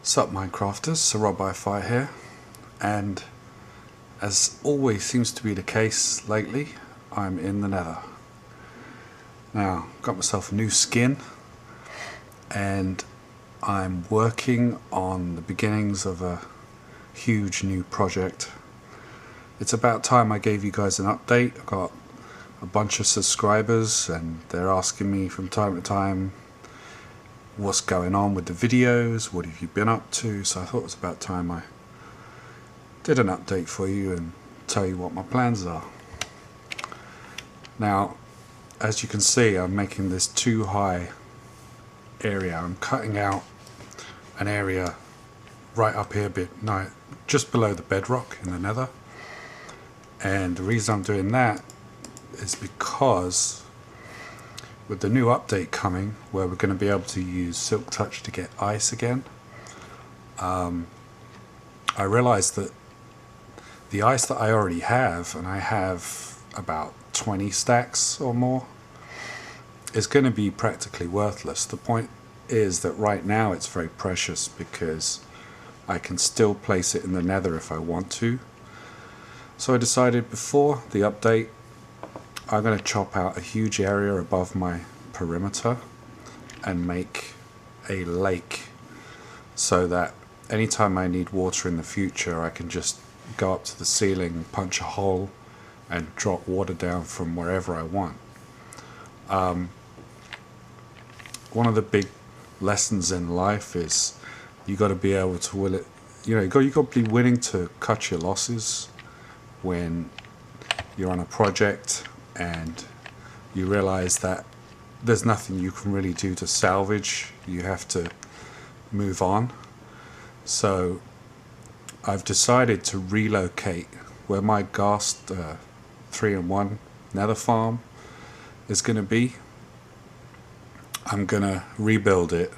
Sup Minecrafters, SirRobHiFi here, and as always seems to be the case lately, I'm in the nether. Now, got myself a new skin, and I'm working on the beginnings of a huge new project. It's about time I gave you guys an update. I've got a bunch of subscribers and they're asking me from time to time what's going on with the videos, what have you been up to, so I thought it was about time I did an update for you and tell you what my plans are. Now, as you can see, I'm making this too high area. I'm cutting out an area right up here, just below the bedrock in the nether, and the reason I'm doing that is because with the new update coming, where we're going to be able to use Silk Touch to get ice again, I realized that the ice that I already have, and I have about 20 stacks or more, is going to be practically worthless. The point is that right now it's very precious because I can still place it in the nether if I want to. So I decided before the update I'm going to chop out a huge area above my perimeter and make a lake so that anytime I need water in the future I can just go up to the ceiling, punch a hole and drop water down from wherever I want. One of the big lessons in life is you got to be able to will it. You got to be willing to cut your losses when you're on a project and you realize that there's nothing you can really do to salvage. You have to move on. So I've decided to relocate where my Ghast 3-in-1 nether farm is going to be. I'm going to rebuild it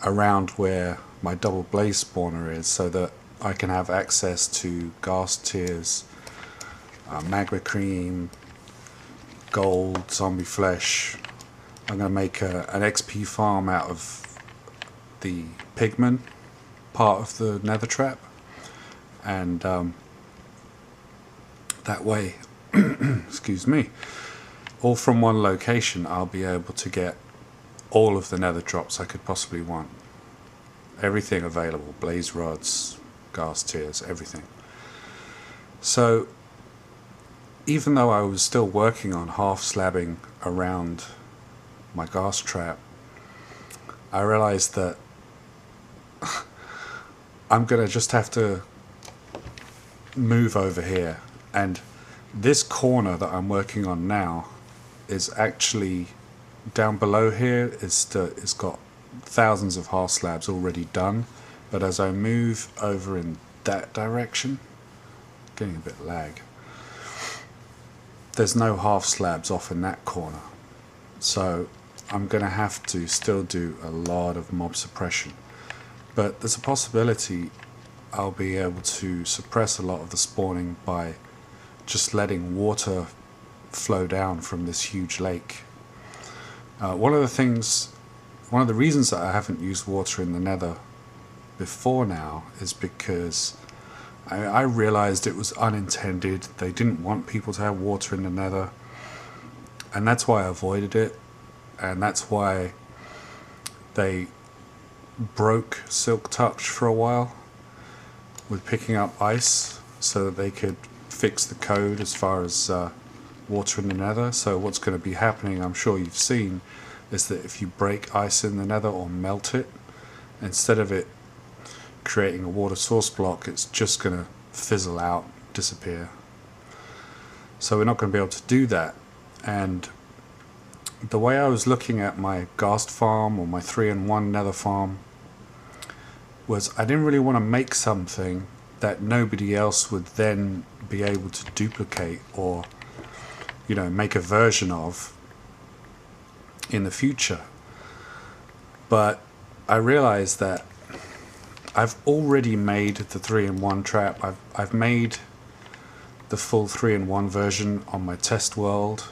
around where my double blaze spawner is so that I can have access to Ghast tears, magma cream, gold, zombie flesh. I'm going to make an XP farm out of the pigman part of the nether trap, and that way excuse me, all from one location I'll be able to get all of the nether drops I could possibly want. Everything available, blaze rods, Ghast tears, everything. So even though I was still working on half slabbing around my Ghast trap, I realized that I'm gonna just have to move over here, and this corner that I'm working on now is actually down below here. It's got thousands of half slabs already done, but as I move over in that direction, getting a bit lag, there's no half slabs off in that corner, so I'm gonna have to still do a lot of mob suppression. But there's a possibility I'll be able to suppress a lot of the spawning by just letting water flow down from this huge lake. One of the reasons that I haven't used water in the nether before now is because I realized it was unintended. They didn't want people to have water in the nether, and that's why I avoided it, and that's why they broke Silk Touch for a while with picking up ice so that they could fix the code as far as water in the nether. So what's going to be happening, I'm sure you've seen, is that if you break ice in the nether or melt it, instead of it creating a water source block, it's just going to fizzle out, disappear. So we're not going to be able to do that. And the way I was looking at my Ghast farm or my 3-in-1 nether farm was I didn't really want to make something that nobody else would then be able to duplicate or make a version of in the future. But I realized that I've already made the 3-in-1 trap. I've made the full 3-in-1 version on my test world.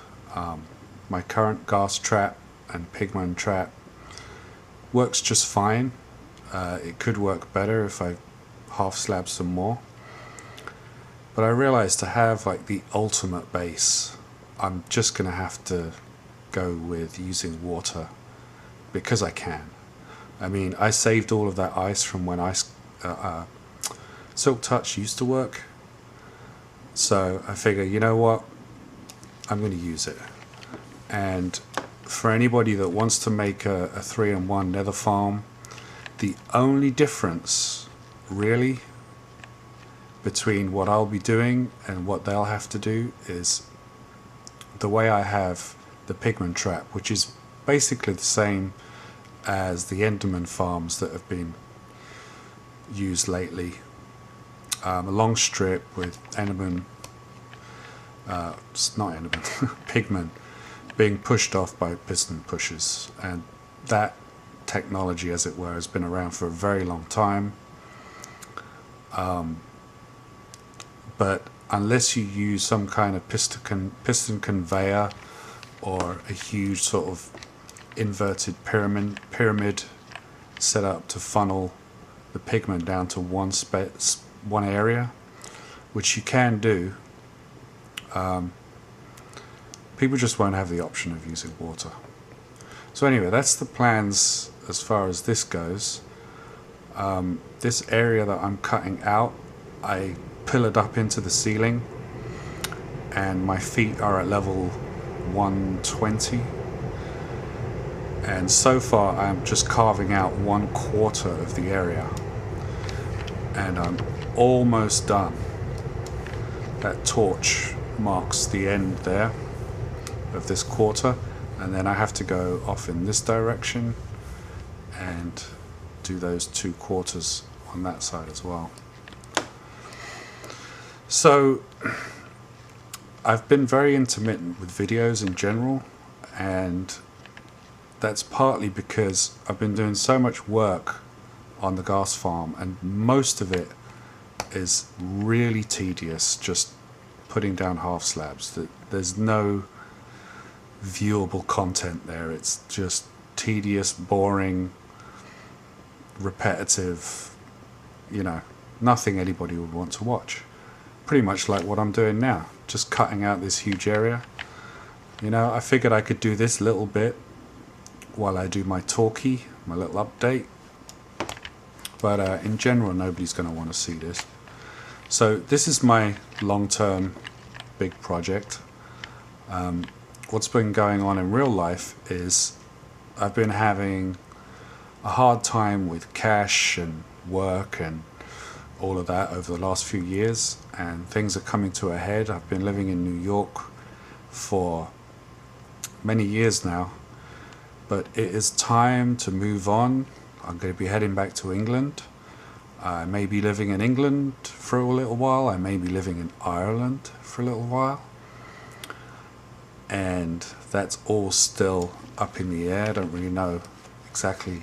My current Ghast trap and pigman trap works just fine. It could work better if I half slab some more. But I realized to have like the ultimate base, I'm just going to have to go with using water because I can. I mean, I saved all of that ice from when Silk Touch used to work. So I figure, you know what, I'm going to use it. And for anybody that wants to make a 3-in-1 nether farm, the only difference really between what I'll be doing and what they'll have to do is the way I have the pigment trap, which is basically the same as the Enderman farms that have been used lately. A long strip with Enderman, it's not Enderman, pigment being pushed off by piston pushers, and that technology, as it were, has been around for a very long time. But unless you use some kind of piston conveyor or a huge sort of inverted pyramid set up to funnel the pigment down to one area, which you can do, people just won't have the option of using water. So anyway, that's the plans as far as this goes. This area that I'm cutting out, I pillared up into the ceiling, and my feet are at level 120. And so far I'm just carving out 1/4 of the area, and I'm almost done. That torch marks the end there of this quarter, and then I have to go off in this direction and do those 2 quarters on that side as well. So I've been very intermittent with videos in general, and that's partly because I've been doing so much work on the gas farm, and most of it is really tedious, just putting down half slabs. There's no viewable content there. It's just tedious, boring, repetitive, you know, nothing anybody would want to watch. Pretty much like what I'm doing now, just cutting out this huge area. You know, I figured I could do this little bit while I do my talkie, my little update. But in general, nobody's going to want to see this. So this is my long-term big project. What's been going on in real life is I've been having a hard time with cash and work and all of that over the last few years, and things are coming to a head. I've been living in New York for many years now, but it is time to move on. I'm going to be heading back to England. I may be living in England for a little while. I may be living in Ireland for a little while. And that's all still up in the air. I don't really know exactly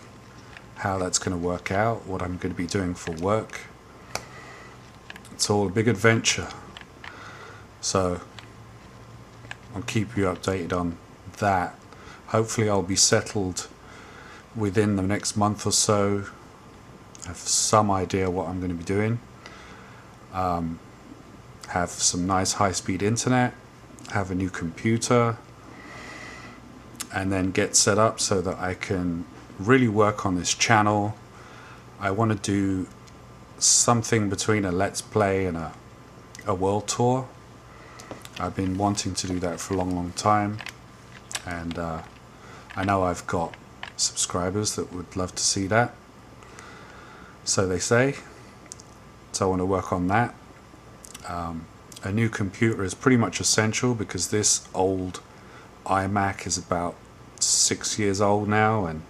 how that's going to work out, what I'm going to be doing for work. It's all a big adventure. So I'll keep you updated on that. Hopefully I'll be settled within the next month or so. Have some idea what I'm going to be doing. Have some nice high-speed internet. Have a new computer. And then get set up so that I can really work on this channel. I want to do something between a Let's Play and a world tour. I've been wanting to do that for a long time, and I know I've got subscribers that would love to see that, so they say. So I want to work on that. A new computer is pretty much essential because this old iMac is about 6 years old now, and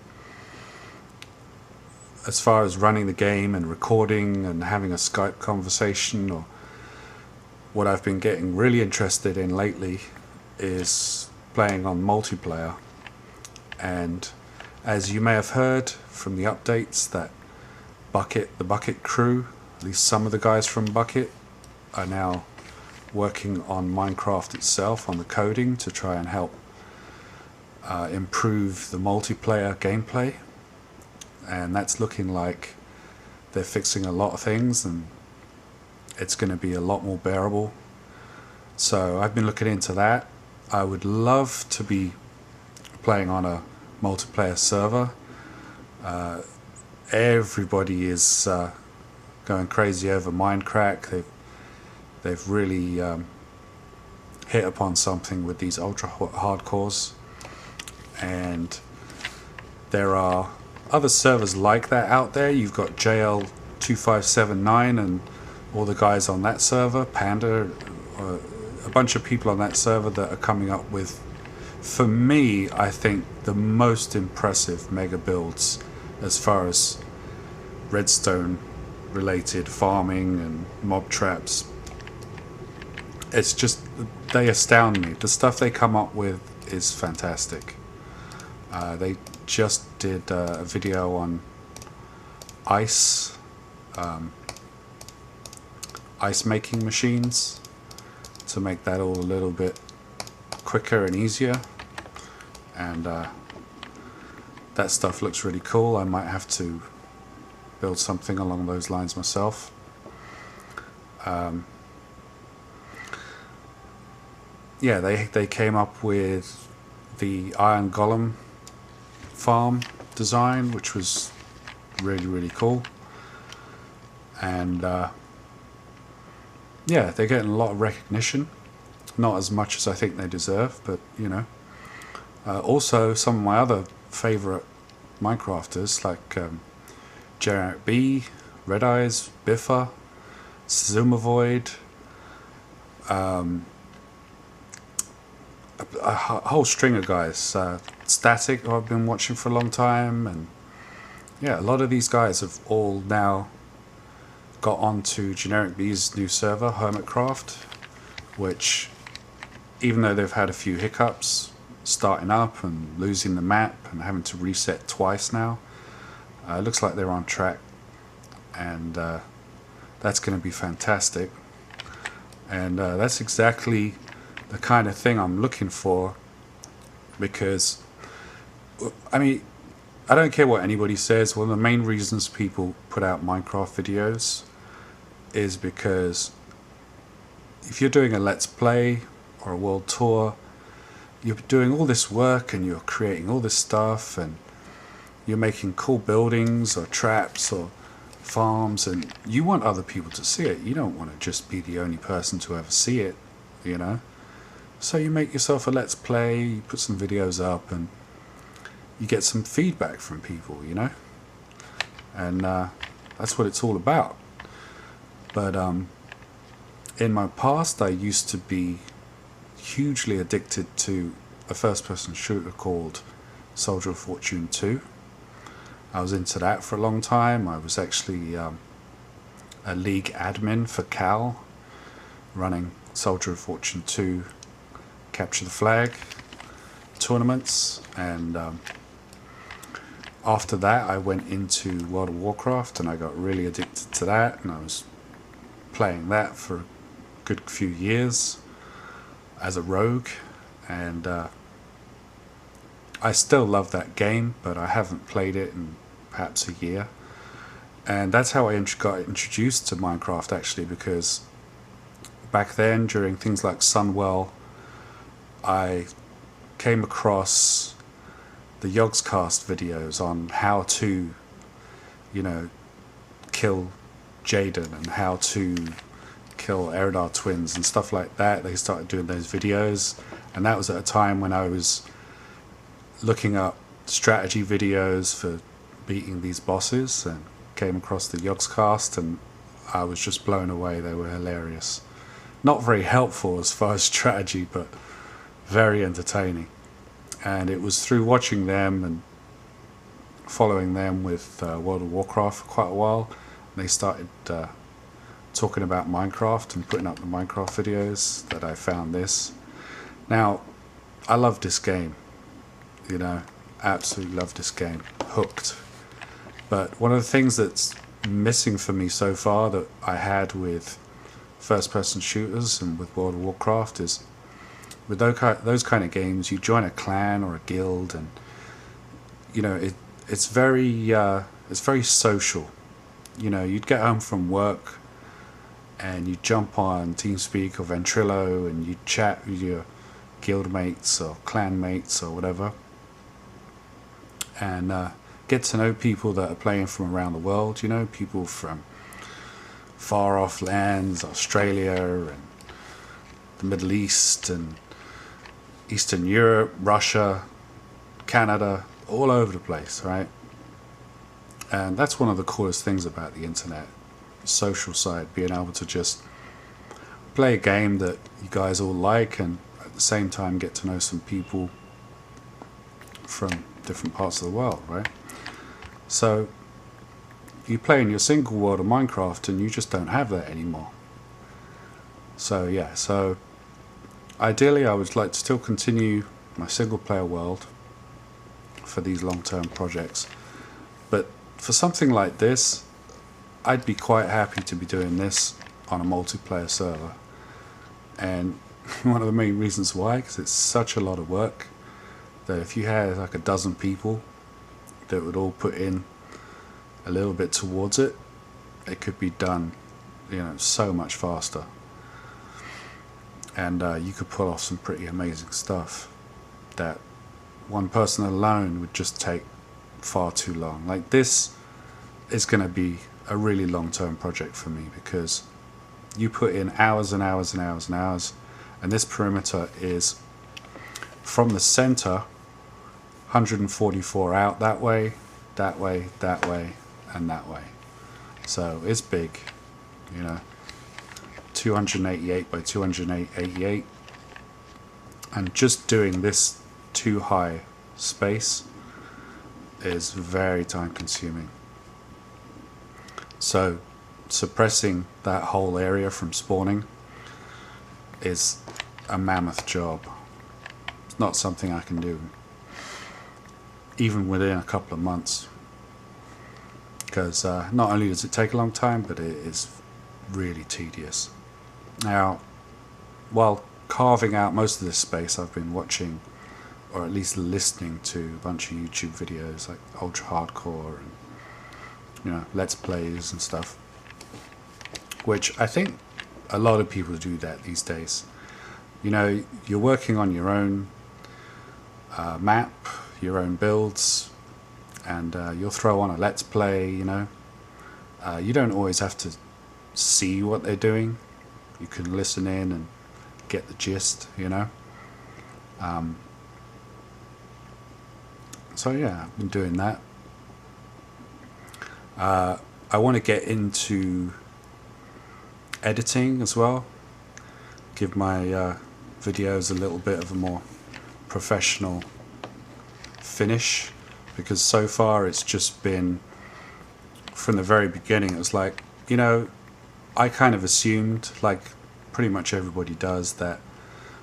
as far as running the game and recording and having a Skype conversation, or what I've been getting really interested in lately is playing on multiplayer. And as you may have heard from the updates, that the Bucket crew, at least some of the guys from Bucket, are now working on Minecraft itself, on the coding, to try and help improve the multiplayer gameplay. and that's looking like they're fixing a lot of things, and it's going to be a lot more bearable. So I've been looking into that. I would love to be playing on a multiplayer server. Everybody is going crazy over Minecraft. They've really hit upon something with these ultra hardcores, and there are other servers like that out there. You've got JL2579 and all the guys on that server, Panda, a bunch of people on that server that are coming up with, for me, I think the most impressive mega builds as far as redstone related farming and mob traps. It's just, they astound me. The stuff they come up with is fantastic. They just did a video on ice making machines to make that all a little bit quicker and easier, and that stuff looks really cool. I might have to build something along those lines myself. Yeah, they came up with the iron golem farm design, which was really cool, and yeah, they're getting a lot of recognition. Not as much as I think they deserve, but you know. Also, some of my other favorite Minecrafters like Generic B, Red Eyes, Biffa, Zumavoid, a whole string of guys. Static, who I've been watching for a long time, and yeah, a lot of these guys have all now got onto Generic B's new server, Hermitcraft, which, even though they've had a few hiccups starting up and losing the map and having to reset twice now, it looks like they're on track, and that's going to be fantastic. And that's exactly the kind of thing I'm looking for, because I mean, I don't care what anybody says, one of the main reasons people put out Minecraft videos is because if you're doing a Let's Play or a world tour, you're doing all this work and you're creating all this stuff and you're making cool buildings or traps or farms, and you want other people to see it. You don't want to just be the only person to ever see it, you know. So you make yourself a Let's Play, you put some videos up, and you get some feedback from people, you know. And that's what it's all about. But in my past, I used to be hugely addicted to a first-person shooter called Soldier of Fortune 2. I was into that for a long time. I was actually a league admin for Cal, running Soldier of Fortune 2 Capture the Flag tournaments, and after that I went into World of Warcraft and I got really addicted to that, and I was playing that for a good few years as a rogue, and I still love that game, but I haven't played it in perhaps a year. And that's how I got introduced to Minecraft, actually, because back then, during things like Sunwell, I came across the Yogscast videos on how to, you know, kill Jaden and how to kill Eridar twins and stuff like that. They started doing those videos, and that was at a time when I was looking up strategy videos for beating these bosses, and came across the Yogscast, and I was just blown away. They were hilarious. Not very helpful as far as strategy, but very entertaining. And it was through watching them and following them with World of Warcraft for quite a while, they started talking about Minecraft and putting up the Minecraft videos, that I found this. Now, I love this game, you know, absolutely love this game, hooked. But one of the things that's missing for me so far that I had with first-person shooters and with World of Warcraft is, with those kind of games, you join a clan or a guild, and you know it's very it's very social. You know, you'd get home from work and you'd jump on TeamSpeak or Ventrilo and you'd chat with your guild mates or clan mates or whatever, and get to know people that are playing from around the world. You know, people from far off lands, Australia and the Middle East and Eastern Europe, Russia, Canada, all over the place, right? And that's one of the coolest things about the internet, the social side, being able to just play a game that you guys all like and at the same time get to know some people from different parts of the world, right? So you play in your single world of Minecraft and you just don't have that anymore. So yeah, so ideally I would like to still continue my single player world for these long-term projects, but for something like this I'd be quite happy to be doing this on a multiplayer server. And one of the main reasons why, because it's such a lot of work that if you had like a dozen people that would all put in a little bit towards it, it could be done, you know, so much faster. And you could pull off some pretty amazing stuff that one person alone would just take far too long. Like, this is going to be a really long-term project for me, because you put in hours and hours and hours and hours, and this perimeter is from the center 144 out that way, that way, that way, and that way. So it's big, you know, 288 by 288, and just doing this too high space is very time consuming. So suppressing that whole area from spawning is a mammoth job. It's not something I can do even within a couple of months, because not only does it take a long time, but it is really tedious. Now, while carving out most of this space, I've been watching, or at least listening to, a bunch of YouTube videos like Ultra Hardcore and, you know, Let's Plays and stuff, which I think a lot of people do that these days. You know, you're working on your own map, your own builds, and you'll throw on a Let's Play, you know. You don't always have to see what they're doing. You can listen in and get the gist, you know. So yeah, I've been doing that. I want to get into editing as well. Give my videos a little bit of a more professional finish, because so far it's just been, from the very beginning, it was like, you know, I kind of assumed, like pretty much everybody does, that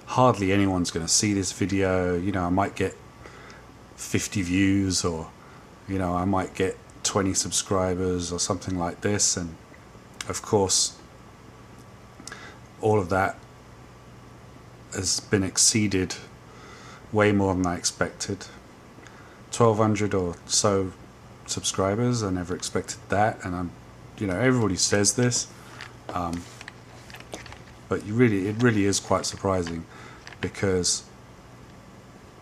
hardly anyone's going to see this video. You know, I might get 50 views, or, you know, I might get 20 subscribers or something like this, and of course all of that has been exceeded way more than I expected. 1,200 or so subscribers, I never expected that, and I'm, you know, everybody says this, but it really is quite surprising, because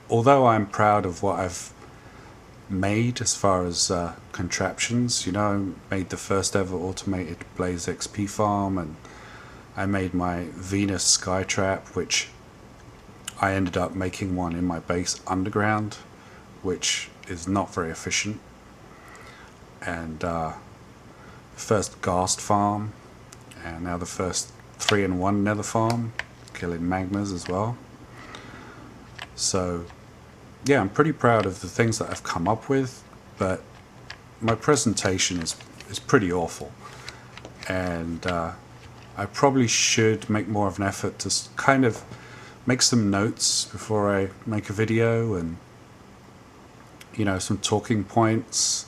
although I'm proud of what I've made as far as contraptions, you know, I made the first ever automated Blaze XP farm, and I made my Venus Skytrap, which I ended up making one in my base underground, which is not very efficient, and first Ghast farm, and now the first 3-in-1 nether farm, killing magmas as well. So yeah, I'm pretty proud of the things that I've come up with, but my presentation is pretty awful, and I probably should make more of an effort to kind of make some notes before I make a video, and, you know, some talking points,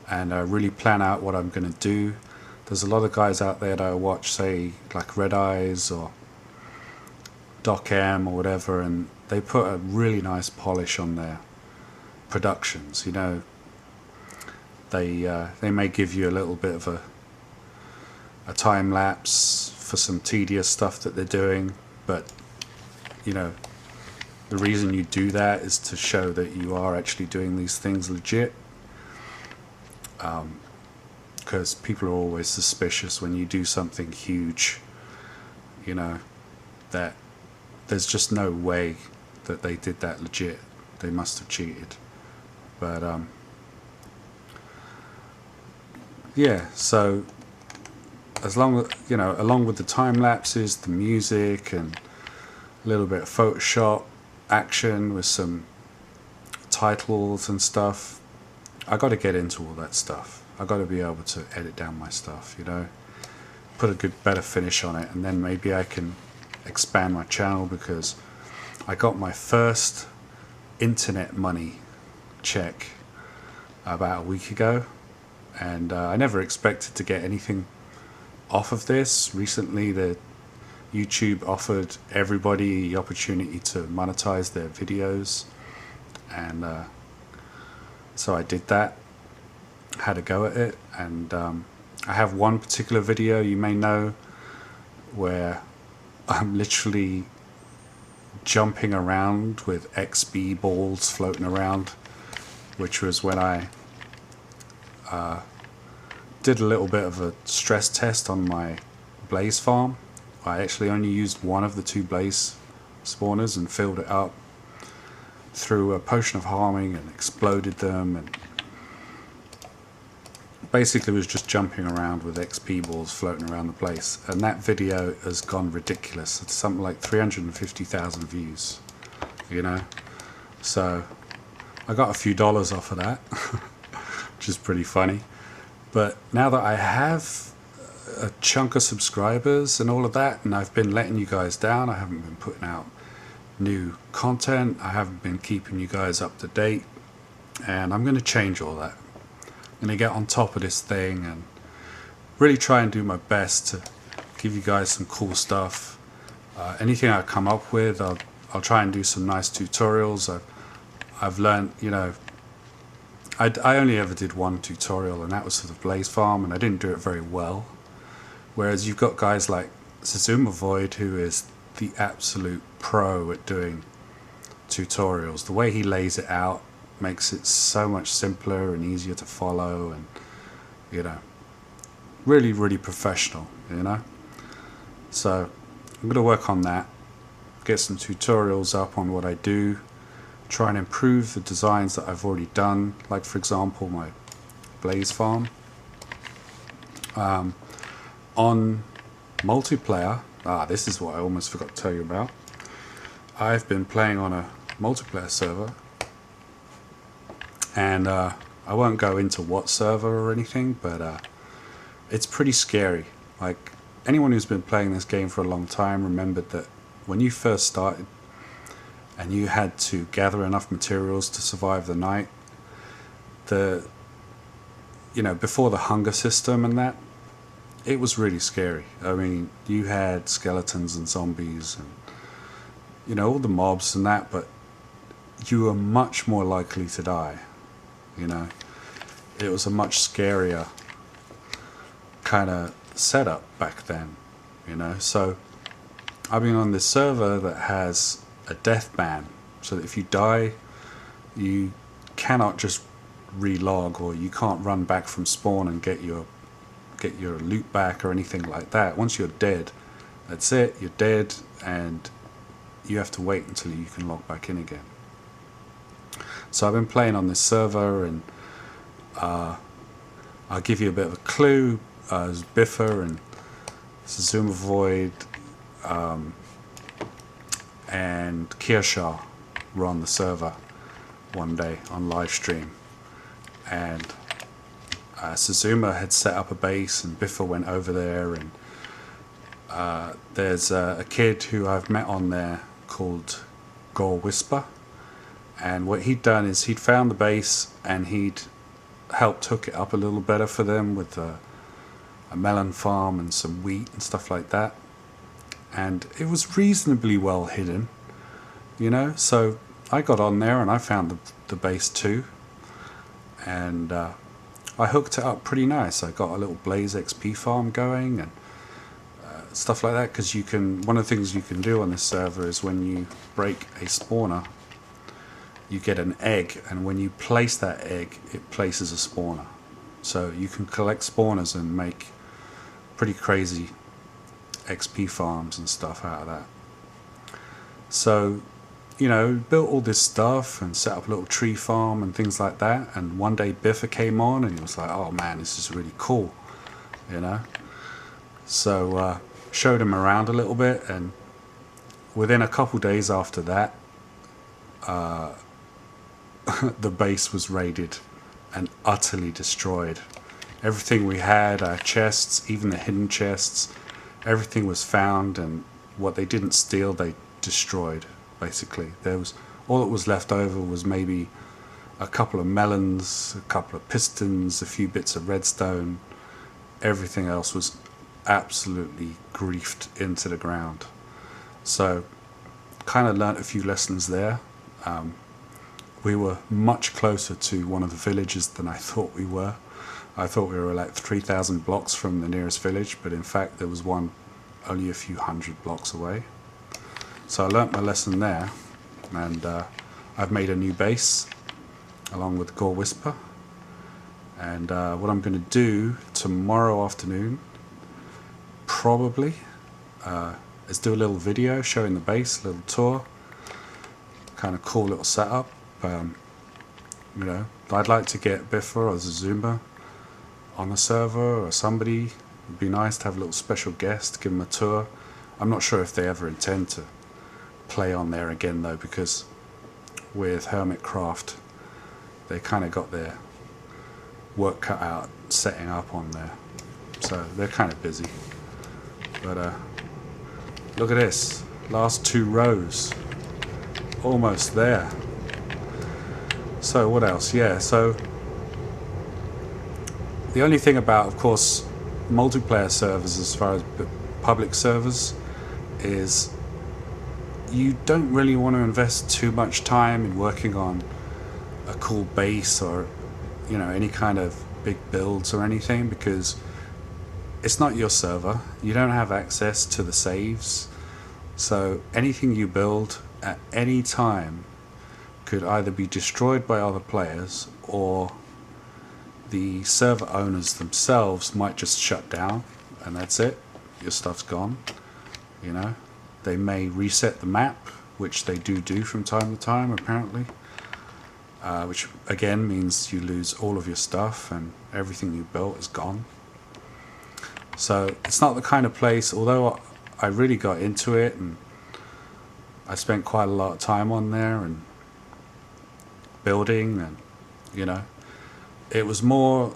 and really plan out what I'm going to do. There's a lot of guys out there that I watch, say like Red Eyes or Doc M or whatever, and they put a really nice polish on their productions. You know, They may give you a little bit of a time lapse for some tedious stuff that they're doing, but you know, the reason you do that is to show that you are actually doing these things legit, because people are always suspicious when you do something huge, you know, that there's just no way that they did that legit. They must have cheated. But yeah, so as long as, you know, along with the time lapses, the music, and a little bit of Photoshop action with some titles and stuff, I got to get into all that stuff. I got to be able to edit down my stuff, you know, put a better finish on it, and then maybe I can expand my channel, because I got my first internet money check about a week ago, and I never expected to get anything off of this. Recently, the YouTube offered everybody the opportunity to monetize their videos, and so I did that, had a go at it, and I have one particular video you may know where I'm literally jumping around with XP balls floating around, which was when I did a little bit of a stress test on my blaze farm. I actually only used one of the 2 blaze spawners and filled it up through a potion of harming and exploded them, and basically was just jumping around with XP balls floating around the place. And that video has gone ridiculous. It's something like 350,000 views, you know. So I got a few dollars off of that, which is pretty funny. But now that I have a chunk of subscribers and all of that, and I've been letting you guys down, I haven't been putting out new content, I haven't been keeping you guys up to date, and I'm going to change all that. I'm going to get on top of this thing and really try and do my best to give you guys some cool stuff. Anything I come up with, I'll try and do some nice tutorials. I've learned, you know, I only ever did one tutorial, and that was for the blaze farm, and I didn't do it very well. Whereas you've got guys like SirRobHiFi, who is the absolute pro at doing tutorials. The way he lays it out makes it so much simpler and easier to follow, and you know, really, really professional, you know. So I'm going to work on that, get some tutorials up on what I do, try and improve the designs that I've already done, like for example my blaze farm. On multiplayer, this is what I almost forgot to tell you about. I've been playing on a multiplayer server, and I won't go into what server or anything, but it's pretty scary. Like, anyone who's been playing this game for a long time remembered that when you first started and you had to gather enough materials to survive the night, you know, before the hunger system and that, it was really scary. I mean, you had skeletons and zombies and, you know, all the mobs and that, but you were much more likely to die, you know. It was a much scarier kind of setup back then, you know. So I've been on this server that has a death ban, so that if you die, you cannot just relog, or you can't run back from spawn and get your loot back or anything like that. Once you're dead, that's it, you're dead, and you have to wait until you can log back in again. So I've been playing on this server, and I'll give you a bit of a clue. Biffa and SirRobHiFi and Kearshaw were on the server one day on live stream, and SirRobHiFi had set up a base, and Biffa went over there, and there's a kid who I've met on there called Gore Whisper, and what he'd done is he'd found the base and he'd helped hook it up a little better for them with a melon farm and some wheat and stuff like that, and it was reasonably well hidden, you know. So I got on there and I found the base too, and I hooked it up pretty nice. I got a little Blaze XP farm going and stuff like that, because you can, one of the things you can do on this server is when you break a spawner, you get an egg, and when you place that egg, it places a spawner. So you can collect spawners and make pretty crazy XP farms and stuff out of that. So, you know, built all this stuff and set up a little tree farm and things like that. And one day Biffa came on and he was like, oh man, this is really cool, you know. So showed him around a little bit, and within a couple days after that, the base was raided and utterly destroyed. Everything we had, our chests, even the hidden chests, everything was found, and what they didn't steal they destroyed. Basically, there was, all that was left over was maybe a couple of melons, a couple of pistons, a few bits of redstone. Everything else was absolutely griefed into the ground. So kind of learnt a few lessons there. We were much closer to one of the villages than I thought we were. I thought we were like 3,000 blocks from the nearest village, but in fact there was one only a few hundred blocks away. So I learnt my lesson there, and I've made a new base along with Gore Whisper. And what I'm going to do tomorrow afternoon, probably, is do a little video showing the base, a little tour, kind of cool little setup. You know, I'd like to get Biffa or Zazuma on the server, or somebody. It'd be nice to have a little special guest, give them a tour. I'm not sure if they ever intend to play on there again though, because with Hermitcraft they kind of got their work cut out setting up on there, so they're kind of busy. But look at this, last 2 rows, almost there. So what else? Yeah, so the only thing about, of course, multiplayer servers as far as public servers is you don't really want to invest too much time in working on a cool base or, you know, any kind of big builds or anything, because it's not your server. You don't have access to the saves, so anything you build at any time could either be destroyed by other players, or the server owners themselves might just shut down and that's it, your stuff's gone. You know, they may reset the map, which they do from time to time apparently, which again means you lose all of your stuff and everything you built is gone. So it's not the kind of place, although I really got into it and I spent quite a lot of time on there and building, and you know, it was more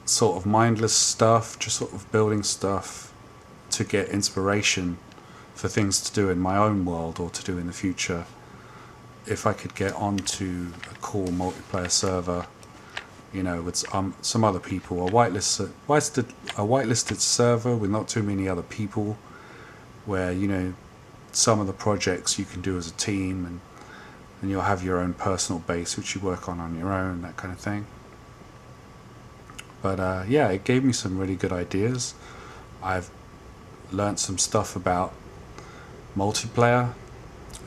sort of mindless stuff, just sort of building stuff to get inspiration for things to do in my own world or to do in the future. If I could get onto a cool multiplayer server, you know, with some other people, a whitelisted server with not too many other people, where, you know, some of the projects you can do as a team, and you'll have your own personal base which you work on your own, that kind of thing. But yeah, it gave me some really good ideas. I've learnt some stuff about multiplayer,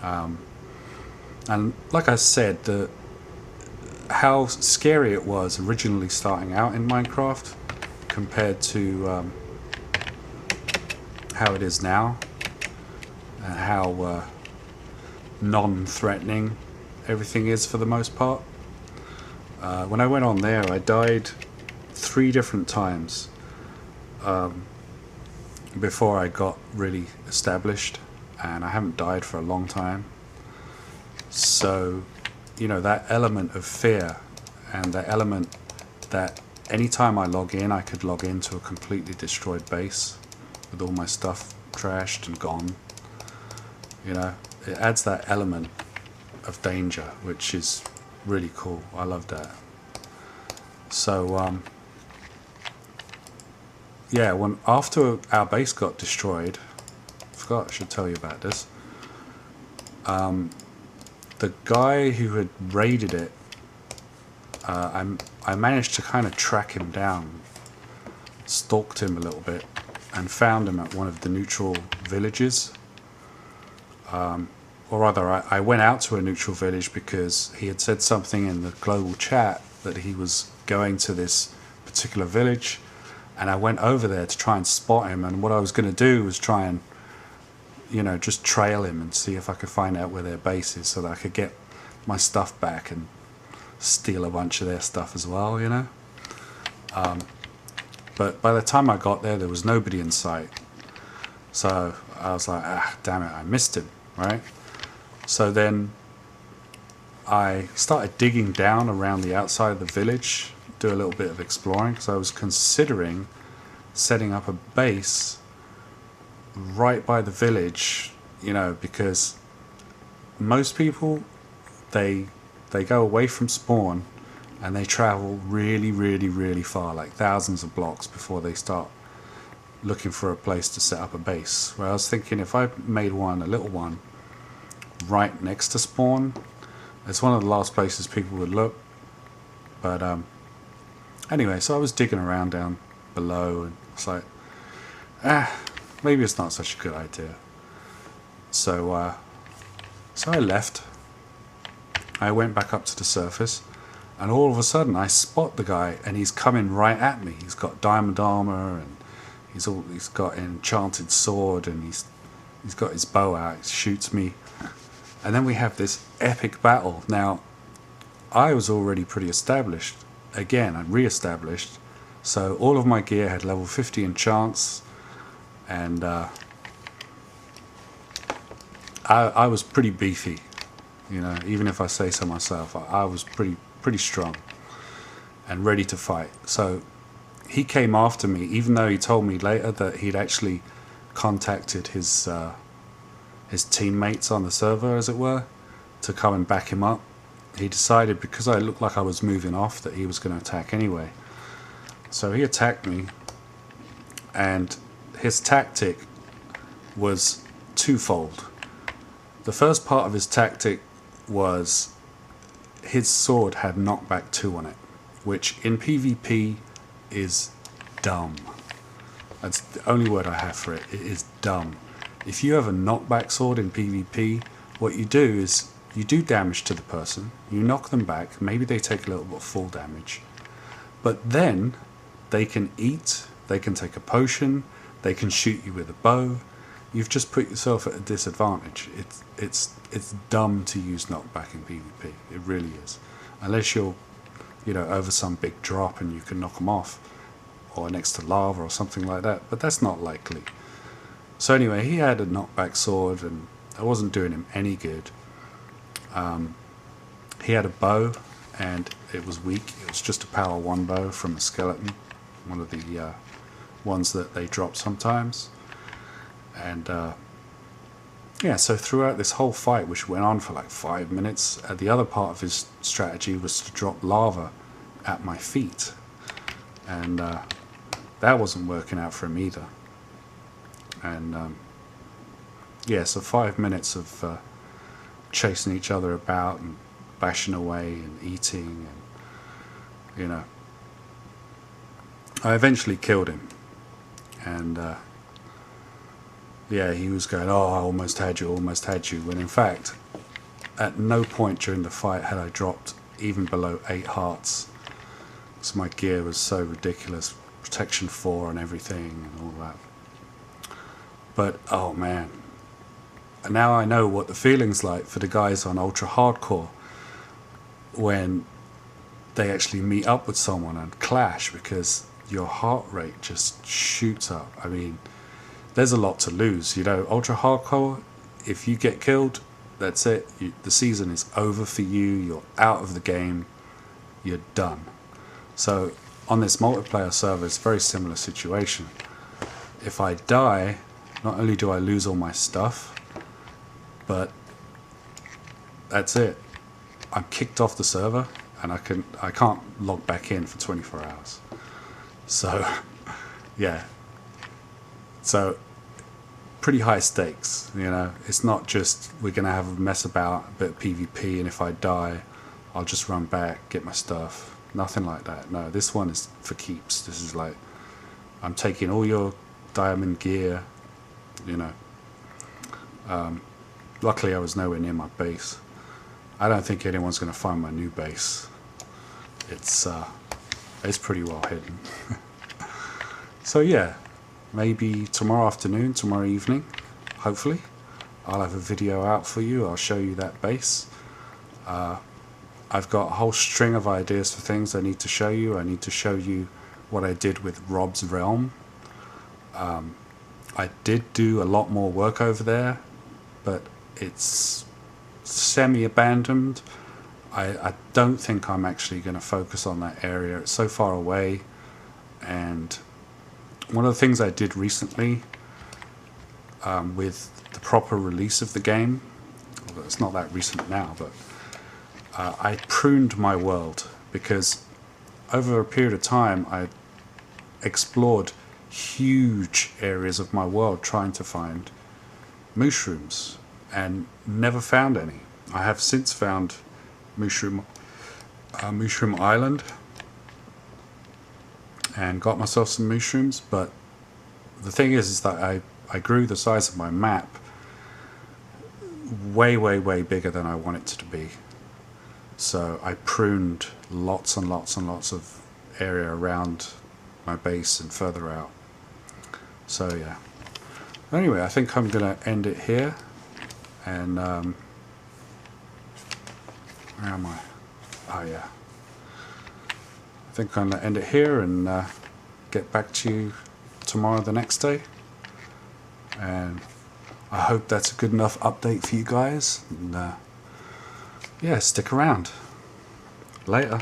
and like I said, how scary it was originally starting out in Minecraft compared to how it is now, and how non-threatening everything is for the most part. When I went on there, I died 3 different times before I got really established, and I haven't died for a long time. So, you know, that element of fear, and that element that anytime I log in, I could log into a completely destroyed base with all my stuff trashed and gone. You know, it adds that element of danger, which is really cool. I love that. So yeah, after our base got destroyed, I forgot I should tell you about this. The guy who had raided it, I I managed to kind of track him down, stalked him a little bit, and found him at one of the neutral villages. Or rather, I went out to a neutral village because he had said something in the global chat that he was going to this particular village, and I went over there to try and spot him. And what I was going to do was try and, just trail him and see if I could find out where their base is so that I could get my stuff back and steal a bunch of their stuff as well, But by the time I got there was nobody in sight. So I was like, damn it, I missed him, right? So then I started digging down around the outside of the village, do a little bit of exploring, because I was considering setting up a base right by the village, because most people, they go away from spawn and they travel really, really, really far, like thousands of blocks before they start looking for a place to set up a base. Well, I was thinking if I made a little one, right next to spawn, it's one of the last places people would look. But anyway, so I was digging around down below, and it's like, maybe it's not such a good idea. So I left. I went back up to the surface, and all of a sudden I spot the guy, and he's coming right at me. He's got diamond armor, and he's got an enchanted sword, and he's got his bow out. He shoots me, and then we have this epic battle. Now, I was already pretty established. Again, I'm re-established, so all of my gear had level 50 enchants, and I was pretty beefy. Even if I say so myself, I was pretty strong and ready to fight. So he came after me, even though he told me later that he'd actually contacted his teammates on the server, as it were, to come and back him up. He decided, because I looked like I was moving off, that he was going to attack anyway. So he attacked me, and his tactic was twofold. The first part of his tactic was his sword had knockback 2 on it, which in PvP is dumb. That's the only word I have for it. It is dumb. If you have a knockback sword in PvP, what you do is you do damage to the person, you knock them back, maybe they take a little bit of fall damage, but then they can eat, they can take a potion, they can shoot you with a bow. You've just put yourself at a disadvantage. It's dumb to use knockback in PvP. It really is. Unless you're, over some big drop and you can knock them off, or next to lava or something like that. But that's not likely. So anyway, he had a knockback sword, and I wasn't doing him any good. He had a bow, and it was weak. It was just a power 1 bow from a skeleton, one of the ones that they drop sometimes. And so throughout this whole fight, which went on for like 5 minutes, the other part of his strategy was to drop lava at my feet, and that wasn't working out for him either. And so 5 minutes of chasing each other about and bashing away and eating, and I eventually killed him. And he was going, I almost had you, when in fact at no point during the fight had I dropped even below 8 hearts. So my gear was so ridiculous, protection 4 and everything and all that. But oh man, and now I know what the feeling's like for the guys on ultra hardcore when they actually meet up with someone and clash, because your heart rate just shoots up. I mean, there's a lot to lose, ultra hardcore. If you get killed, that's it. The season is over for you. You're out of the game. You're done. So on this multiplayer server, it's a very similar situation. If I die, not only do I lose all my stuff, but that's it. I'm kicked off the server, and I can't log back in for 24 hours. So yeah. So pretty high stakes, It's not just we're going to have a mess about, a bit of PvP, and if I die, I'll just run back, get my stuff, Nothing like that. No, this one is for keeps. This is like, I'm taking all your diamond gear, you know. Luckily I was nowhere near my base. I don't think anyone's going to find my new base. It's pretty well hidden. So yeah, maybe tomorrow afternoon, tomorrow evening, hopefully, I'll have a video out for you. I'll show you that base. I've got a whole string of ideas for things I need to show you. I need to show you what I did with Rob's Realm. I did do a lot more work over there, but it's semi-abandoned. I don't think I'm actually going to focus on that area. It's so far away, and one of the things I did recently with the proper release of the game, although it's not that recent now, but I pruned my world, because over a period of time I explored huge areas of my world trying to find mushrooms and never found any. I have since found Mushroom Island and got myself some mushrooms, but the thing is that I grew the size of my map way bigger than I want it to be. So I pruned lots and lots and lots of area around my base and further out. So yeah. Anyway, I think I'm gonna end it here, and where am I? Oh yeah. I think I'm gonna end it here and get back to you tomorrow, the next day. And I hope that's a good enough update for you guys. And yeah, stick around. Later.